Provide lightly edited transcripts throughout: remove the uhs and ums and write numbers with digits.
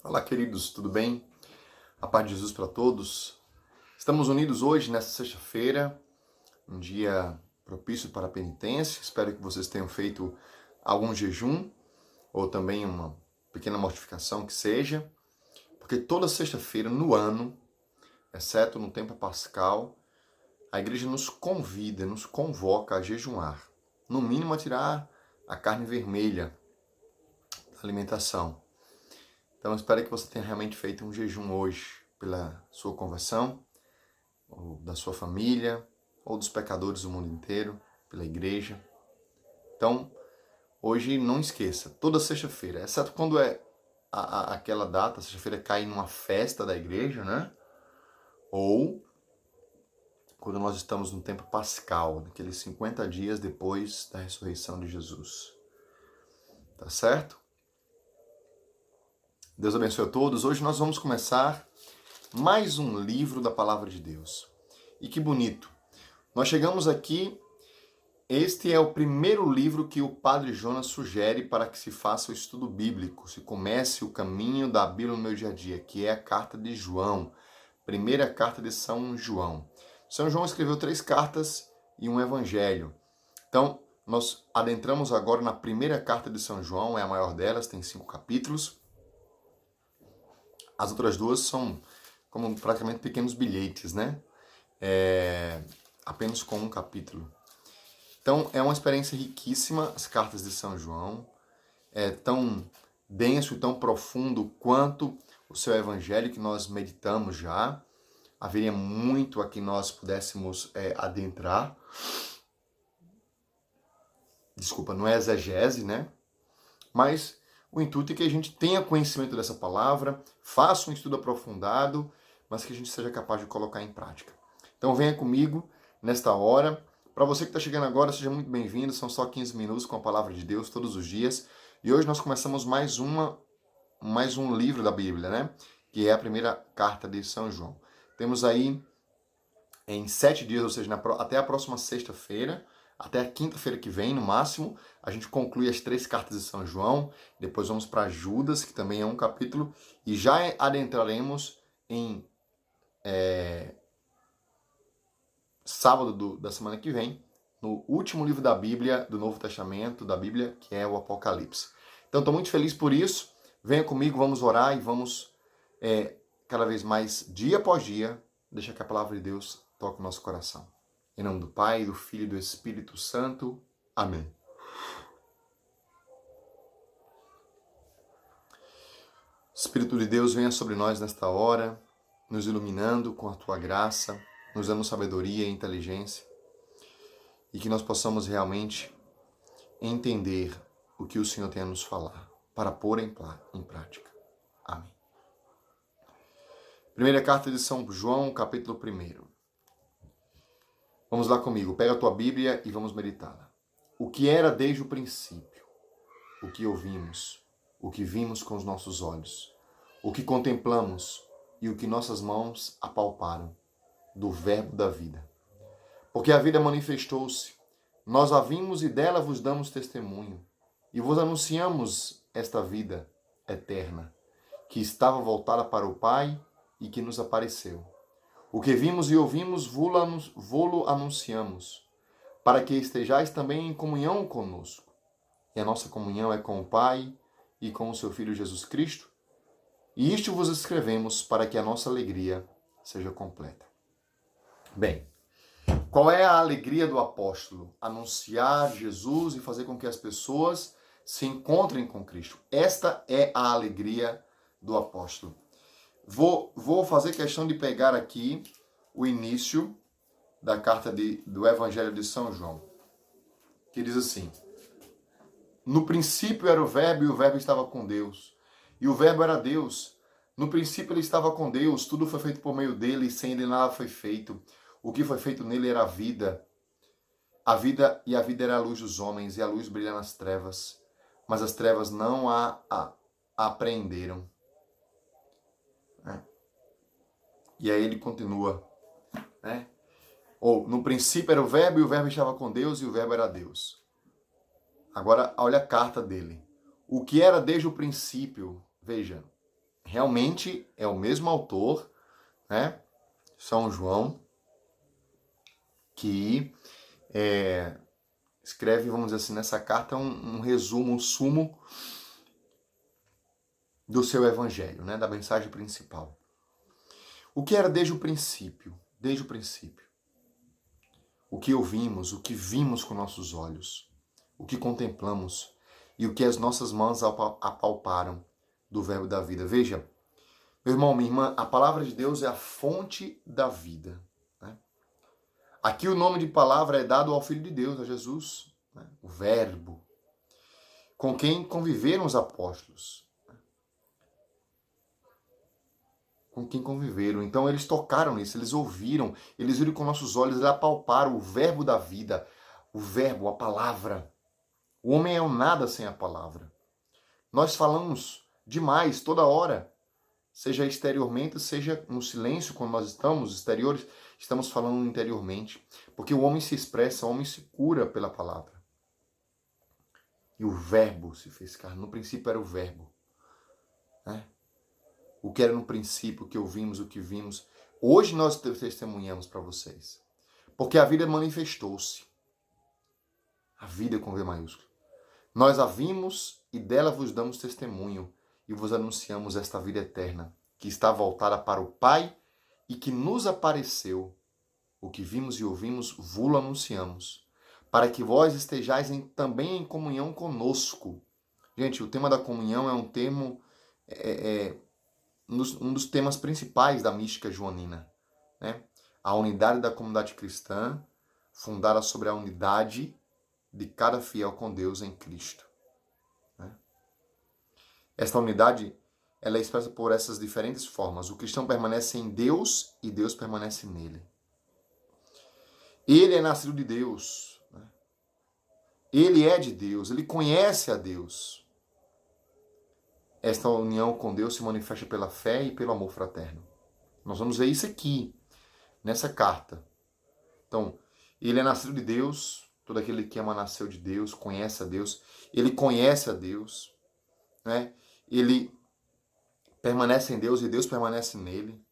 Olá, queridos, tudo bem? A paz de Jesus para todos. Estamos unidos hoje, nesta sexta-feira, um dia propício para a penitência. Espero que vocês tenham feito algum jejum ou também uma pequena mortificação que seja, porque toda sexta-feira no ano, exceto no tempo pascal, a igreja nos convida, nos convoca a jejuar, no mínimo a tirar a carne vermelha da alimentação. Então, eu espero que você tenha realmente feito um jejum hoje pela sua conversão, ou da sua família, ou dos pecadores do mundo inteiro, pela igreja. Então, hoje não esqueça, toda sexta-feira, exceto quando é aquela data, sexta-feira cai numa festa da igreja, né? Ou quando nós estamos no tempo pascal, naqueles 50 dias depois da ressurreição de Jesus. Tá certo? Deus abençoe a todos. Hoje nós vamos começar mais um livro da Palavra de Deus. E que bonito! Nós chegamos aqui, este é o primeiro livro que o Padre Jonas sugere para que se faça o estudo bíblico, se comece o caminho da Bíblia no meu dia a dia, que é a carta de João, primeira carta de São João. São João escreveu 3 cartas e um evangelho. Então, nós adentramos agora na primeira carta de São João, é a maior delas, tem 5 capítulos. As outras 2 são como praticamente pequenos bilhetes, né? Apenas com um capítulo. Então, é uma experiência riquíssima, as cartas de São João. É tão denso e tão profundo quanto o seu evangelho que nós meditamos já. Haveria muito a que nós pudéssemos adentrar. Desculpa, não é exegese, né? Mas o intuito é que a gente tenha conhecimento dessa palavra, faça um estudo aprofundado, mas que a gente seja capaz de colocar em prática. Então venha comigo nesta hora. Para você que está chegando agora, seja muito bem-vindo. São só 15 minutos com a palavra de Deus todos os dias. E hoje nós começamos mais um livro da Bíblia, né? Que é a primeira carta de São João. Temos aí em 7 dias, ou seja, até a próxima sexta-feira, até a quinta-feira que vem, no máximo, a gente conclui as 3 cartas de São João. Depois vamos para Judas, que também é um capítulo. E já adentraremos em sábado da semana que vem, no último livro da Bíblia, do Novo Testamento, da Bíblia, que é o Apocalipse. Então, estou muito feliz por isso. Venha comigo, vamos orar e vamos, cada vez mais, dia após dia, deixar que a palavra de Deus toque o nosso coração. Em nome do Pai, do Filho e do Espírito Santo. Amém. Espírito de Deus, venha sobre nós nesta hora, nos iluminando com a Tua graça, nos dando sabedoria e inteligência, e que nós possamos realmente entender o que o Senhor tem a nos falar, para pôr em prática. Amém. Primeira carta de São João, capítulo 1. Vamos lá comigo, pega a tua Bíblia e vamos meditá-la. O que era desde o princípio, o que ouvimos, o que vimos com os nossos olhos, o que contemplamos e o que nossas mãos apalparam, do Verbo da vida. Porque a vida manifestou-se, nós a vimos e dela vos damos testemunho, e vos anunciamos esta vida eterna, que estava voltada para o Pai e que nos apareceu. O que vimos e ouvimos, vô-lo anunciamos, para que estejais também em comunhão conosco. E a nossa comunhão é com o Pai e com o seu Filho Jesus Cristo. E isto vos escrevemos para que a nossa alegria seja completa. Bem, qual é a alegria do apóstolo? Anunciar Jesus e fazer com que as pessoas se encontrem com Cristo. Esta é a alegria do apóstolo. Vou fazer questão de pegar aqui o início da carta do Evangelho de São João, que diz assim: no princípio era o Verbo e o Verbo estava com Deus, e o Verbo era Deus. No princípio ele estava com Deus, tudo foi feito por meio dele, e sem ele nada foi feito. O que foi feito nele era a vida era a luz dos homens, e a luz brilha nas trevas, mas as trevas não a apreenderam. E aí ele continua, né? No princípio era o Verbo, e o Verbo estava com Deus, e o Verbo era Deus. Agora, olha a carta dele. O que era desde o princípio, veja, realmente é o mesmo autor, né? São João, que escreve, vamos dizer assim, nessa carta um resumo, um sumo do seu evangelho, né? Da mensagem principal. O que era desde o princípio? Desde o princípio. O que ouvimos, o que vimos com nossos olhos, o que contemplamos e o que as nossas mãos apalparam do verbo da vida. Veja, meu irmão, minha irmã, a palavra de Deus é a fonte da vida. Né? Aqui o nome de palavra é dado ao Filho de Deus, a Jesus, né? O Verbo, com quem conviveram os apóstolos. Com quem conviveram. Então eles tocaram nisso, eles ouviram, eles viram com nossos olhos, eles apalparam o verbo da vida, o verbo, a palavra. O homem é um nada sem a palavra. Nós falamos demais toda hora, seja exteriormente, seja no silêncio, quando nós estamos exteriores, estamos falando interiormente. Porque o homem se expressa, o homem se cura pela palavra. E o verbo se fez carne. No princípio era o verbo. Né? O que era no princípio, o que ouvimos, o que vimos. Hoje nós testemunhamos para vocês. Porque a vida manifestou-se. A vida com V maiúsculo. Nós a vimos e dela vos damos testemunho e vos anunciamos esta vida eterna, que está voltada para o Pai e que nos apareceu. O que vimos e ouvimos, vos anunciamos, para que vós estejais também em comunhão conosco. Gente, o tema da comunhão é um termo, um dos temas principais da mística joanina. Né? A unidade da comunidade cristã, fundada sobre a unidade de cada fiel com Deus em Cristo. Né? Esta unidade ela é expressa por essas diferentes formas. O cristão permanece em Deus e Deus permanece nele. Ele é nascido de Deus. Né? Ele é de Deus. Ele conhece a Deus. Esta união com Deus se manifesta pela fé e pelo amor fraterno. Nós vamos ver isso aqui, nessa carta. Então, ele é nascido de Deus. Todo aquele que ama nasceu de Deus, conhece a Deus. Ele conhece a Deus. Né? Ele permanece em Deus e Deus permanece nele.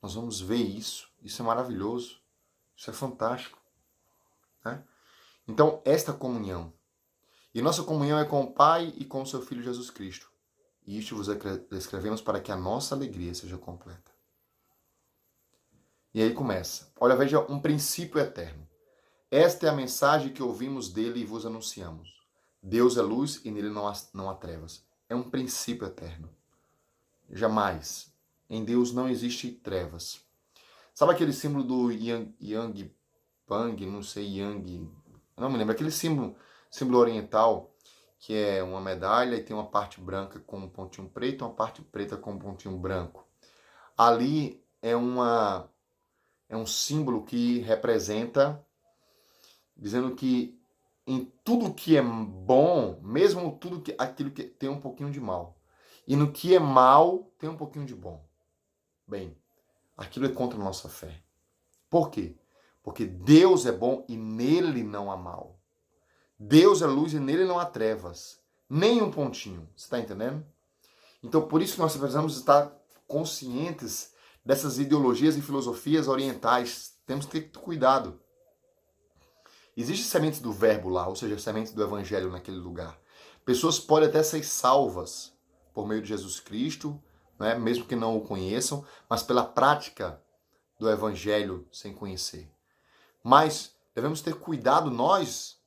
Nós vamos ver isso. Isso é maravilhoso. Isso é fantástico. Né? Então, esta comunhão. E nossa comunhão é com o Pai e com o seu Filho Jesus Cristo. E isto vos escrevemos para que a nossa alegria seja completa. E aí começa. Olha, veja, um princípio eterno. Esta é a mensagem que ouvimos dele e vos anunciamos. Deus é luz e nele não há trevas. É um princípio eterno. Jamais. Em Deus não existe trevas. Sabe aquele símbolo do Yang Pang, não sei, Yang... Não me lembro. Aquele símbolo oriental, que é uma medalha e tem uma parte branca com um pontinho preto e uma parte preta com um pontinho branco. Ali é um símbolo que representa... dizendo que em tudo que é bom, mesmo aquilo que tem um pouquinho de mal. E no que é mal, tem um pouquinho de bom. Bem, aquilo é contra a nossa fé. Por quê? Porque Deus é bom e nele não há mal. Deus é luz e nele não há trevas. Nem um pontinho. Você está entendendo? Então, por isso que nós precisamos estar conscientes dessas ideologias e filosofias orientais. Temos que ter cuidado. Existem sementes do verbo lá, ou seja, sementes do evangelho naquele lugar. Pessoas podem até ser salvas por meio de Jesus Cristo, né, mesmo que não o conheçam, mas pela prática do evangelho sem conhecer. Mas devemos ter cuidado, nós,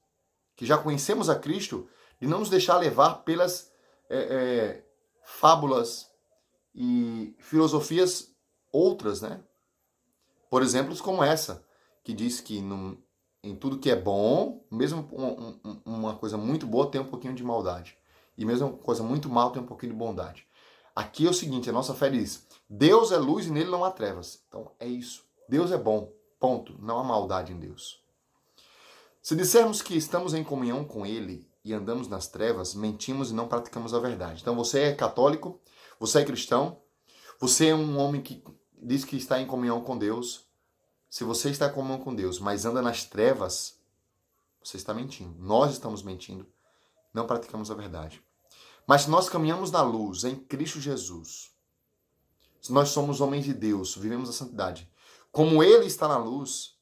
que já conhecemos a Cristo, de não nos deixar levar pelas fábulas e filosofias outras, né? Por exemplo, como essa, que diz que em tudo que é bom, mesmo uma coisa muito boa tem um pouquinho de maldade. E mesmo uma coisa muito mal tem um pouquinho de bondade. Aqui é o seguinte, a nossa fé diz, Deus é luz e nele não há trevas. Então é isso. Deus é bom, ponto. Não há maldade em Deus. Se dissermos que estamos em comunhão com ele e andamos nas trevas, mentimos e não praticamos a verdade. Então você é católico, você é cristão, você é um homem que diz que está em comunhão com Deus. Se você está em comunhão com Deus, mas anda nas trevas, você está mentindo. Nós estamos mentindo. Não praticamos a verdade. Mas se nós caminhamos na luz, em Cristo Jesus, se nós somos homens de Deus, vivemos a santidade, como Ele está na luz,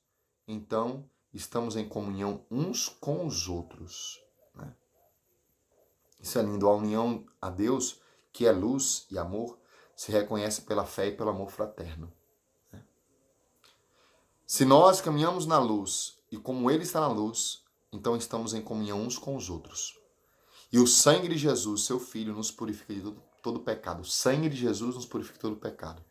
então estamos em comunhão uns com os outros. Né? Isso é lindo. A união a Deus, que é luz e amor, se reconhece pela fé e pelo amor fraterno. Né? Se nós caminhamos na luz e como Ele está na luz, então estamos em comunhão uns com os outros. E o sangue de Jesus, seu Filho, nos purifica de todo pecado. O sangue de Jesus nos purifica de todo pecado.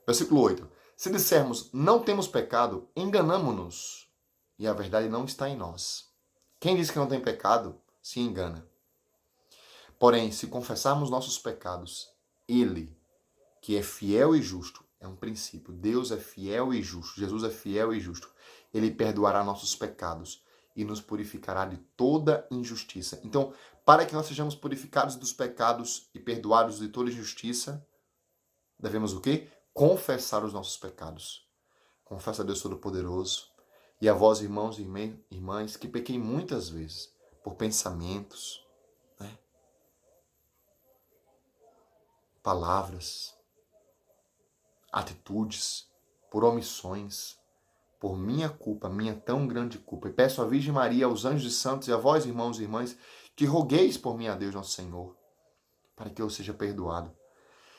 Versículo 8. Se dissermos não temos pecado, enganamo-nos e a verdade não está em nós. Quem diz que não tem pecado, se engana. Porém, se confessarmos nossos pecados, Ele, que é fiel e justo, é um princípio. Deus é fiel e justo. Jesus é fiel e justo. Ele perdoará nossos pecados e nos purificará de toda injustiça. Então, para que nós sejamos purificados dos pecados e perdoados de toda injustiça, devemos o quê? Confessar os nossos pecados. Confessa a Deus Todo-Poderoso e a vós, irmãos e irmãs, que pequei muitas vezes por pensamentos, né? Palavras, atitudes, por omissões, por minha culpa, minha tão grande culpa. E peço à Virgem Maria, aos anjos e santos e a vós, irmãos e irmãs, que rogueis por mim a Deus nosso Senhor, para que eu seja perdoado.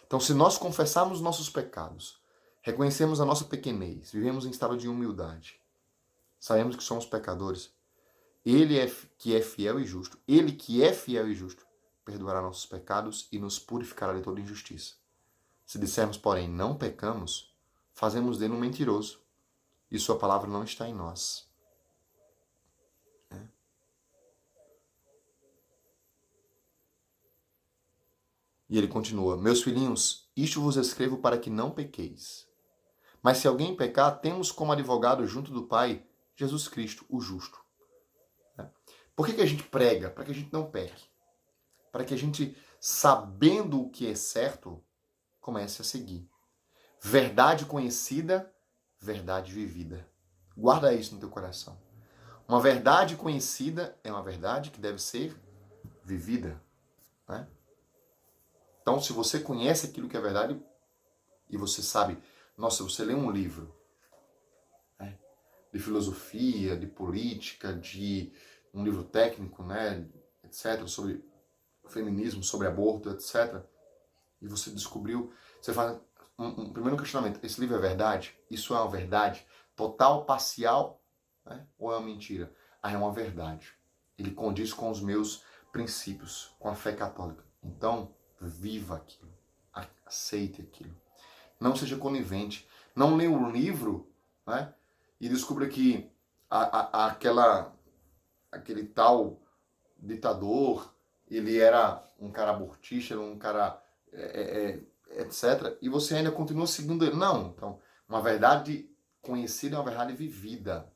Então, se nós confessarmos nossos pecados, reconhecemos a nossa pequenez, vivemos em estado de humildade, sabemos que somos pecadores, Ele que é fiel e justo, Ele que é fiel e justo, perdoará nossos pecados e nos purificará de toda injustiça. Se dissermos, porém, não pecamos, fazemos dele um mentiroso, e sua palavra não está em nós. E ele continua, meus filhinhos, isto vos escrevo para que não pequeis. Mas se alguém pecar, temos como advogado junto do Pai, Jesus Cristo, o justo. Por que a gente prega? Para que a gente não peque. Para que a gente, sabendo o que é certo, comece a seguir. Verdade conhecida, verdade vivida. Guarda isso no teu coração. Uma verdade conhecida é uma verdade que deve ser vivida. Né? Então, se você conhece aquilo que é verdade e você sabe, nossa, você lê um livro, né, de filosofia, de política, de um livro técnico, né, etc., sobre feminismo, sobre aborto, etc., e você descobriu, você faz um primeiro questionamento, esse livro é verdade? Isso é uma verdade total, parcial, né, ou é uma mentira? Ah, é uma verdade. Ele condiz com os meus princípios, com a fé católica. Então, viva aquilo, aceite aquilo. Não seja conivente. Não leia um livro, né, e descubra que aquele tal ditador, ele era um cara abortista, um cara etc. E você ainda continua seguindo ele. Não. Então, uma verdade conhecida é uma verdade vivida.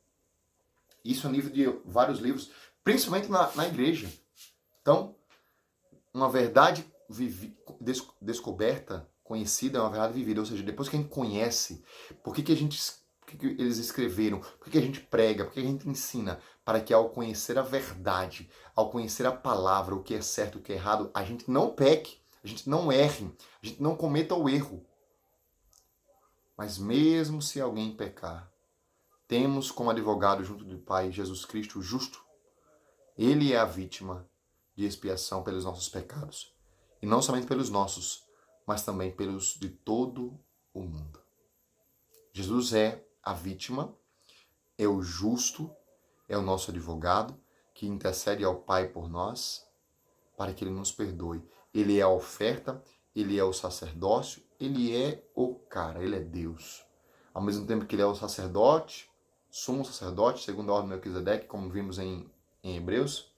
Isso a nível de vários livros, principalmente na igreja. Então, uma verdade descoberta, conhecida, é uma verdade vivida. Ou seja, depois que a gente conhece, por que eles escreveram, por que a gente prega, por que a gente ensina, para que ao conhecer a verdade, ao conhecer a palavra, o que é certo, o que é errado, a gente não peque, a gente não erre, a gente não cometa o erro. Mas mesmo se alguém pecar, temos como advogado junto do Pai Jesus Cristo o justo. Ele é a vítima de expiação pelos nossos pecados. E não somente pelos nossos, mas também pelos de todo o mundo. Jesus é a vítima, é o justo, é o nosso advogado, que intercede ao Pai por nós, para que Ele nos perdoe. Ele é a oferta, Ele é o sacerdócio, Ele é o cara, Ele é Deus. Ao mesmo tempo que Ele é o sacerdote, sumo sacerdote, segundo a ordem de Melquisedeque, como vimos em Hebreus,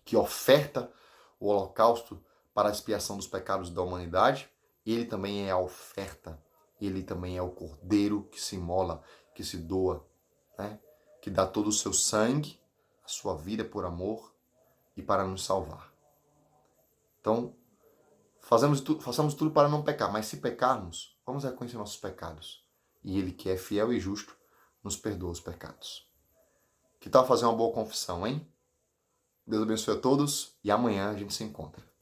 que oferta o holocausto para a expiação dos pecados da humanidade, Ele também é a oferta, Ele também é o cordeiro que se imola, que se doa, né? Que dá todo o seu sangue, a sua vida por amor e para nos salvar. Então, façamos tudo para não pecar, mas se pecarmos, vamos reconhecer nossos pecados. E Ele, que é fiel e justo, nos perdoa os pecados. Que tal fazer uma boa confissão, hein? Deus abençoe a todos e amanhã a gente se encontra.